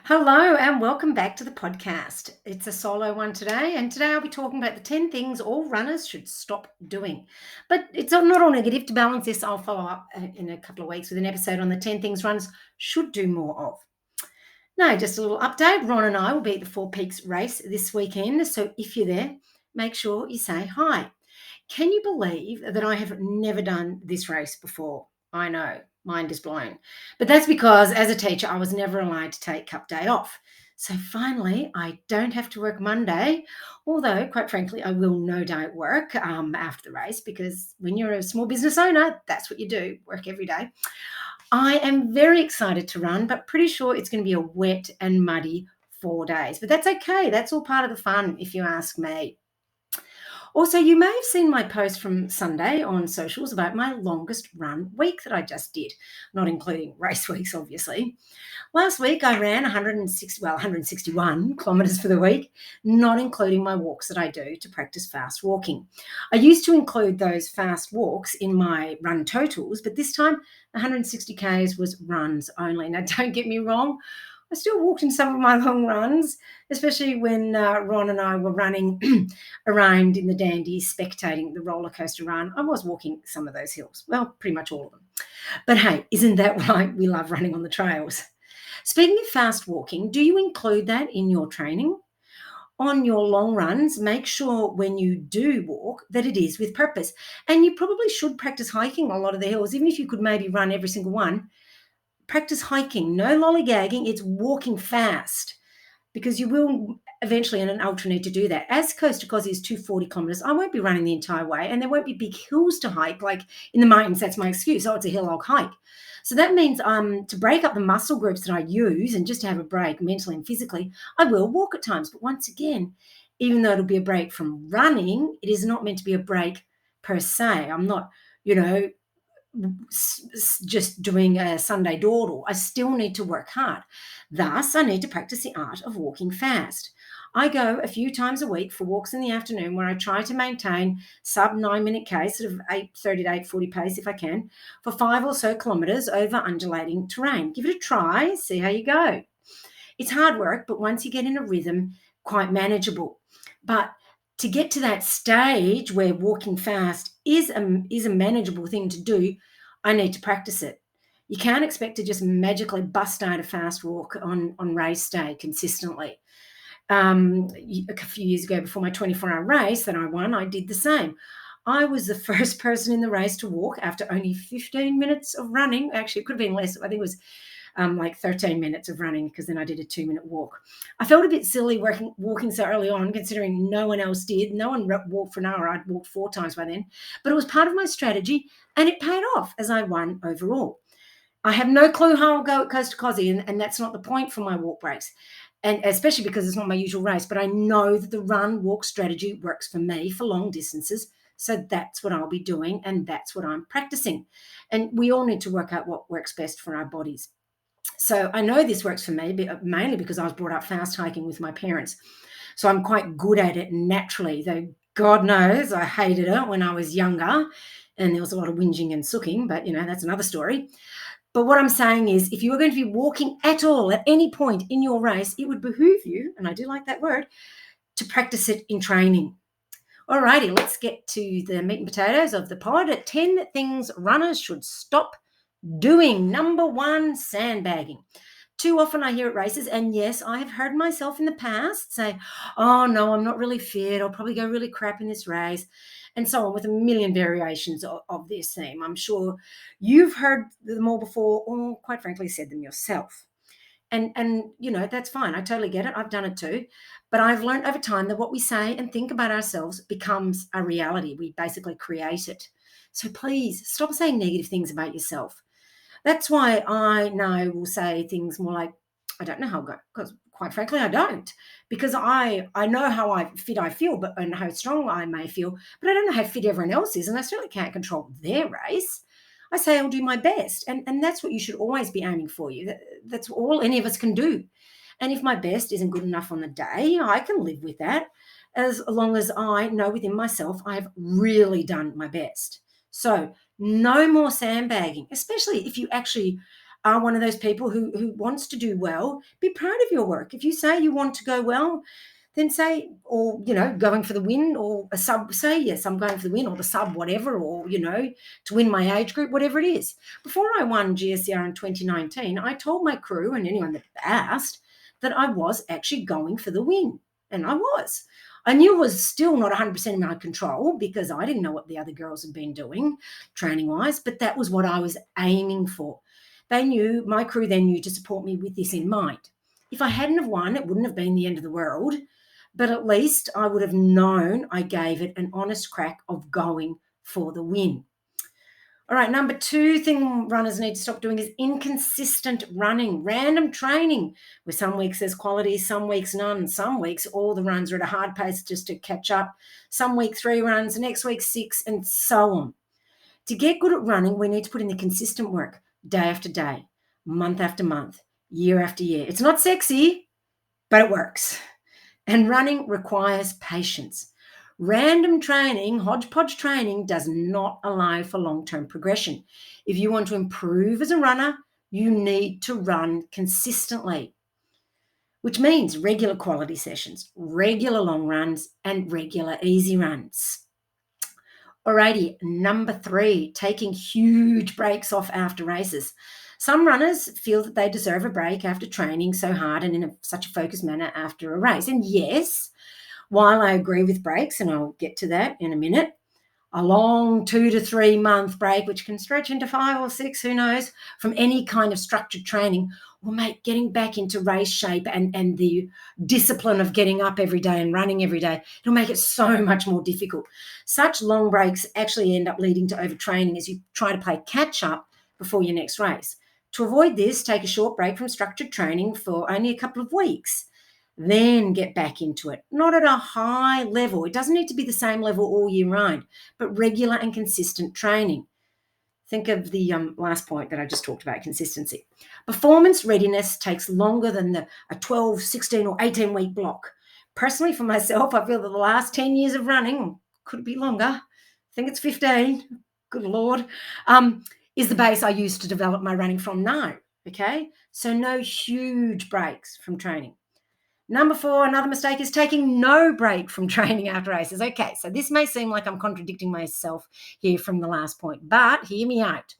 Hello and welcome back to the podcast. It's a solo one today, and today I'll be talking about the 10 things all runners should stop doing. But it's not all negative. To balance this, I'll follow up in a couple of weeks with an episode on the 10 things runners should do more of. Now, just a little update. Ron and I will be at the Four Peaks race this weekend. So if you're there, make sure you say hi. Can you believe that I have never done this race before? I know, mind is blown. But that's because as a teacher, I was never allowed to take cup day off. So finally, I don't have to work Monday, although, quite frankly, I will no doubt work after the race because when you're a small business owner, that's what you do, work every day. I am very excited to run, but pretty sure it's going to be a wet and muddy 4 days. But that's okay. That's all part of the fun, if you ask me. Also, you may have seen my post from Sunday on socials about my longest run week that I just did, not including race weeks, obviously. Last week, I ran 161 kilometres for the week, not including my walks that I do to practice fast walking. I used to include those fast walks in my run totals, but this time 160 Ks was runs only. Now, don't get me wrong, I still walked in some of my long runs, especially when Ron and I were running around in the Dandies, spectating the roller coaster run. I was walking some of those hills, well, pretty much all of them. But hey, isn't that why we love running on the trails? Speaking of fast walking, do you include that in your training? On your long runs, make sure when you do walk that it is with purpose. And you probably should practice hiking a lot of the hills, even if you could maybe run every single one. Practice hiking, no lollygagging, it's walking fast because you will eventually in an ultra need to do that. As Coast to Cozy is 240 kilometres, I won't be running the entire way and there won't be big hills to hike like in the mountains. That's my excuse. Oh, it's a hill, I'll hike. So that means to break up the muscle groups that I use and just to have a break mentally and physically, I will walk at times. But once again, even though it'll be a break from running, it is not meant to be a break per se. I'm not, you know, just doing a Sunday dawdle. I still need to work hard. Thus, I need to practice the art of walking fast. I go a few times a week for walks in the afternoon where I try to maintain sub 9 minute K, sort of 8:30 to 8:40 pace if I can, for 5 or so kilometres over undulating terrain. Give it a try, see how you go. It's hard work, but once you get in a rhythm, quite manageable. But to get to that stage where walking fast is a manageable thing to do, I need to practice it. You can't expect to just magically bust out a fast walk on race day consistently. A few years ago, before my 24-hour race that I won, I did the same. I was the first person in the race to walk after only 15 minutes of running. Actually, it could have been less. I think it was like 13 minutes of running because then I did a 2-minute walk. I felt a bit silly walking so early on, considering no one else did. No one walked for an hour. I'd walked 4 times by then, but it was part of my strategy and it paid off as I won overall. I have no clue how I'll go at Coast to Cozy, and that's not the point for my walk breaks, and especially because it's not my usual race, but I know that the run walk strategy works for me for long distances. So that's what I'll be doing, and that's what I'm practicing. And we all need to work out what works best for our bodies. So I know this works for me, mainly because I was brought up fast hiking with my parents. So I'm quite good at it naturally, though God knows I hated it when I was younger and there was a lot of whinging and sooking, but that's another story. But what I'm saying is, if you are going to be walking at all at any point in your race, it would behoove you, and I do like that word, to practice it in training. Alrighty, let's get to the meat and potatoes of the pod. 10 things runners should stop doing. Number 1, sandbagging. Too often I hear at races, and yes, I have heard myself in the past say, oh no, I'm not really fit, I'll probably go really crap in this race, and so on, with a million variations of this theme. I'm sure you've heard them all before, or quite frankly said them yourself. And that's fine. I totally get it. I've done it too. But I've learned over time that what we say and think about ourselves becomes a reality. We basically create it. So please stop saying negative things about yourself. That's why I now will say things more like, I don't know how I'll go, because quite frankly, I don't. Because I know how fit I feel, and how strong I may feel, but I don't know how fit everyone else is, and I certainly can't control their race. I say I'll do my best, and that's what you should always be aiming for. That's all any of us can do. And if my best isn't good enough on the day, I can live with that, as long as I know within myself I've really done my best. So no more sandbagging, especially if you actually are one of those people who wants to do well, be proud of your work. If you say you want to go well, then say, or, going for the win or a sub, say, yes, I'm going for the win or the sub, whatever, or, to win my age group, whatever it is. Before I won GSCR in 2019, I told my crew and anyone that asked that I was actually going for the win. And I was. I knew it was still not 100% in my control because I didn't know what the other girls had been doing training-wise, but that was what I was aiming for. My crew then knew to support me with this in mind. If I hadn't have won, it wouldn't have been the end of the world, but at least I would have known I gave it an honest crack of going for the win. All right, number 2 thing runners need to stop doing is inconsistent running, random training, where some weeks there's quality, some weeks none, some weeks all the runs are at a hard pace just to catch up, some week 3 runs, the next week 6, and so on. To get good at running, we need to put in the consistent work, day after day, month after month, year after year. It's not sexy, but it works. And running requires patience. Random training, hodgepodge training, does not allow for long-term progression. If you want to improve as a runner, you need to run consistently, which means regular quality sessions, regular long runs, and regular easy runs. Alrighty, number 3, taking huge breaks off after races. Some runners feel that they deserve a break after training so hard and in such a focused manner after a race. And yes, while I agree with breaks, and I'll get to that in a minute, a long 2 to 3 month break, which can stretch into 5 or 6, who knows, from any kind of structured training will make getting back into race shape and the discipline of getting up every day and running every day, it'll make it so much more difficult. Such long breaks actually end up leading to overtraining as you try to play catch up before your next race. To avoid this, take a short break from structured training for only a couple of weeks. Then get back into it, not at a high level. It doesn't need to be the same level all year round, but regular and consistent training. Think of the last point that I just talked about, consistency. Performance readiness takes longer than a 12, 16 or 18-week block. Personally, for myself, I feel that the last 10 years of running, could be longer, I think it's 15, good Lord, is the base I use to develop my running from now, okay? So no huge breaks from training. Number 4, another mistake is taking no break from training after races. Okay, so this may seem like I'm contradicting myself here from the last point, but hear me out.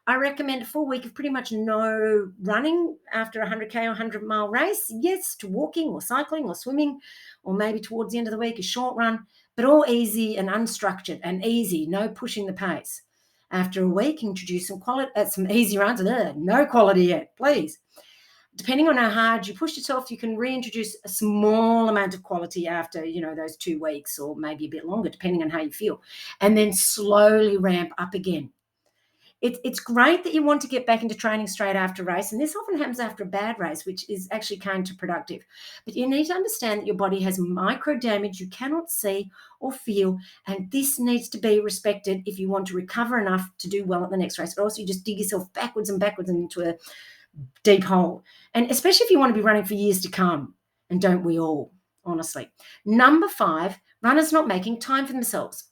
I recommend a full week of pretty much no running after a 100K or 100-mile race. Yes, to walking or cycling or swimming, or maybe towards the end of the week, a short run, but all easy and unstructured and easy, no pushing the pace. After a week, introduce some easy runs. No quality yet, please. Depending on how hard you push yourself, you can reintroduce a small amount of quality after, those 2 weeks or maybe a bit longer, depending on how you feel, and then slowly ramp up again. It's great that you want to get back into training straight after a race, and this often happens after a bad race, which is actually counterproductive. But you need to understand that your body has micro damage you cannot see or feel, and this needs to be respected if you want to recover enough to do well at the next race, or else you just dig yourself backwards and into a deep hole. And especially if you want to be running for years to come, and don't we all, honestly. Number 5, runners not making time for themselves.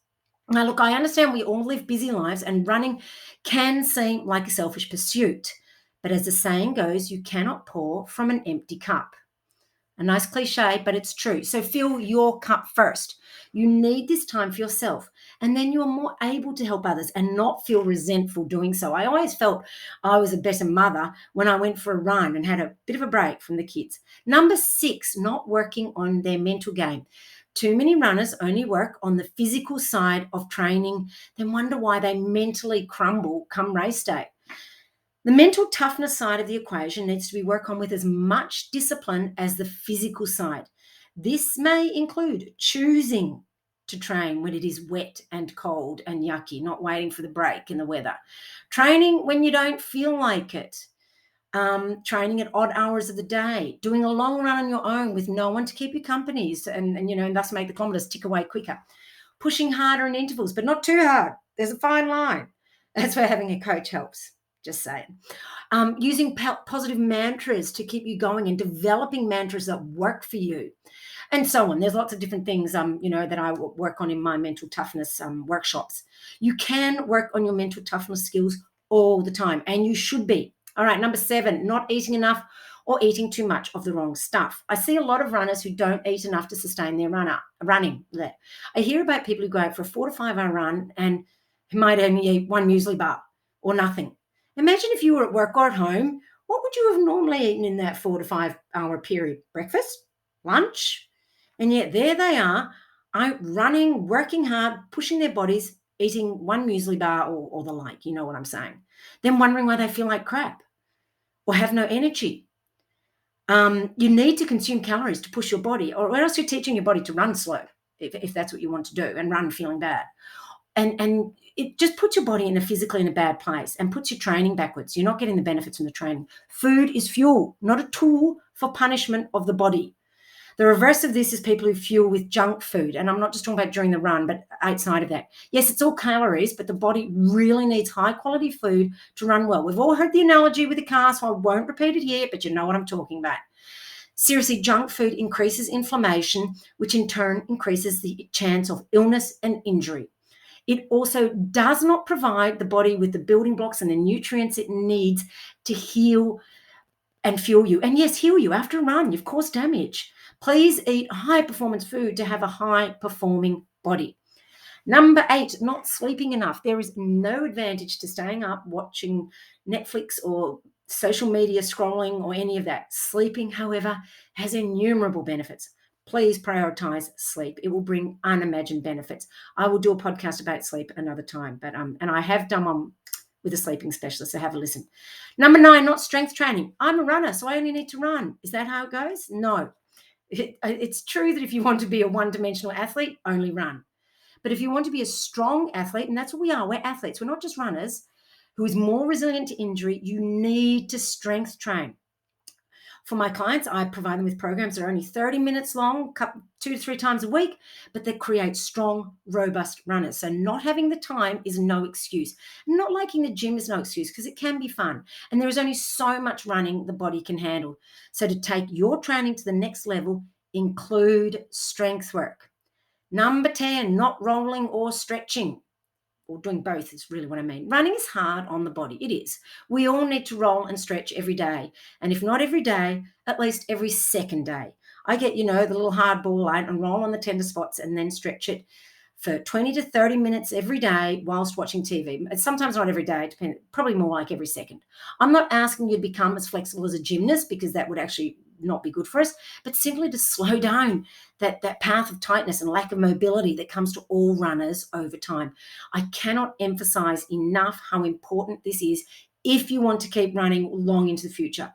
Now, look, I understand we all live busy lives and running can seem like a selfish pursuit. But as the saying goes, you cannot pour from an empty cup. A nice cliche, but it's true. So fill your cup first. You need this time for yourself, and then you are more able to help others and not feel resentful doing so. I always felt I was a better mother when I went for a run and had a bit of a break from the kids. Number 6, not working on their mental game. Too many runners only work on the physical side of training, then wonder why they mentally crumble come race day. The mental toughness side of the equation needs to be worked on with as much discipline as the physical side. This may include choosing to train when it is wet and cold and yucky, not waiting for the break in the weather. Training when you don't feel like it. Training at odd hours of the day, doing a long run on your own with no one to keep you company and thus make the kilometers tick away quicker. Pushing harder in intervals, but not too hard. There's a fine line. That's where having a coach helps. Just saying. Using positive mantras to keep you going and developing mantras that work for you, and so on. There's lots of different things, that I work on in my mental toughness workshops. You can work on your mental toughness skills all the time, and you should be. All right, number 7, not eating enough or eating too much of the wrong stuff. I see a lot of runners who don't eat enough to sustain their running. I hear about people who go out for a 4 to 5 hour run and who might only eat one muesli bar or nothing. Imagine if you were at work or at home, what would you have normally eaten in that 4 to 5 hour period? Breakfast? Lunch? And yet there they are, out running, working hard, pushing their bodies, eating one muesli bar or the like, you know what I'm saying. Then wondering why they feel like crap or have no energy. You need to consume calories to push your body, or else you're teaching your body to run slow, if that's what you want to do, and run feeling bad. And it just puts your body in a bad place and puts your training backwards. You're not getting the benefits from the training. Food is fuel, not a tool for punishment of the body. The reverse of this is people who fuel with junk food. And I'm not just talking about during the run, but outside of that. Yes, it's all calories, but the body really needs high quality food to run well. We've all heard the analogy with the car, so I won't repeat it here, but you know what I'm talking about. Seriously, junk food increases inflammation, which in turn increases the chance of illness and injury. It also does not provide the body with the building blocks and the nutrients it needs to heal and fuel you. And yes, heal you after a run. You've caused damage. Please eat high performance food to have a high performing body. Number 8, not sleeping enough. There is no advantage to staying up watching Netflix or social media scrolling or any of that. Sleeping, however, has innumerable benefits. Please prioritize sleep. It will bring unimagined benefits. I will do a podcast about sleep another time, but and I have done one with a sleeping specialist, so have a listen. Number 9, not strength training. I'm a runner, so I only need to run. Is that how it goes? No. It's true that if you want to be a one-dimensional athlete, only run. But if you want to be a strong athlete, and that's what we are, we're athletes, we're not just runners, who is more resilient to injury, you need to strength train. For my clients, I provide them with programs that are only 30 minutes long, 2 to 3 times a week, but they create strong, robust runners. So not having the time is no excuse. Not liking the gym is no excuse, because it can be fun. And there is only so much running the body can handle. So to take your training to the next level, include strength work. Number 10, not rolling or stretching. Or doing both is really what I mean. Running is hard on the body. It is. We all need to roll and stretch every day. And if not every day, at least every second day. I get, the little hard ball out and roll on the tender spots and then stretch it for 20 to 30 minutes every day whilst watching TV. It's sometimes not every day, probably more like every second. I'm not asking you to become as flexible as a gymnast, because that would actually not be good for us, but simply to slow down that path of tightness and lack of mobility that comes to all runners over time. I cannot emphasize enough how important this is if you want to keep running long into the future.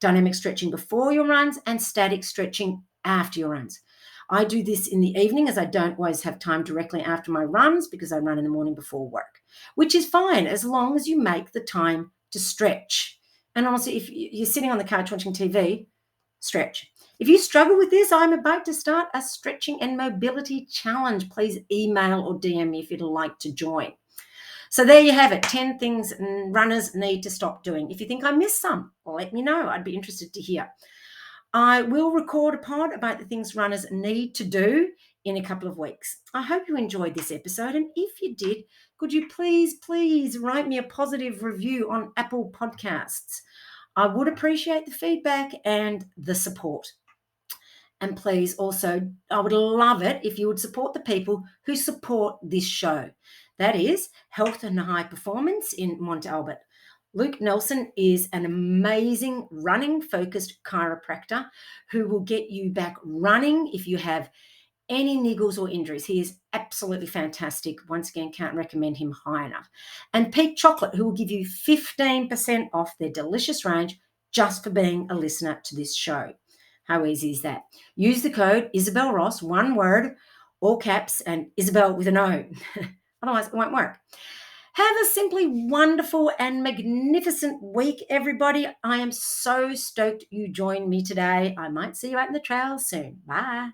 Dynamic stretching before your runs and static stretching after your runs. I do this in the evening, as I don't always have time directly after my runs, because I run in the morning before work, which is fine as long as you make the time to stretch. And honestly, if you're sitting on the couch watching TV, stretch. If you struggle with this, I'm about to start a stretching and mobility challenge. Please email or DM me if you'd like to join. So there you have it, 10 things runners need to stop doing. If you think I missed some, let me know. I'd be interested to hear. I will record a pod about the things runners need to do in a couple of weeks. I hope you enjoyed this episode. And if you did, could you please write me a positive review on Apple Podcasts? I would appreciate the feedback and the support. And please also, I would love it if you would support the people who support this show. That is Health and High Performance in Mont Albert. Luke Nelson is an amazing running-focused chiropractor who will get you back running if you have any niggles or injuries. He is absolutely fantastic. Once again, can't recommend him high enough. And Peak Chocolate, who will give you 15% off their delicious range just for being a listener to this show. How easy is that? Use the code Isabel Ross, one word, all caps, and Isabel with an O. Otherwise, it won't work. Have a simply wonderful and magnificent week, everybody. I am so stoked you joined me today. I might see you out in the trails soon. Bye.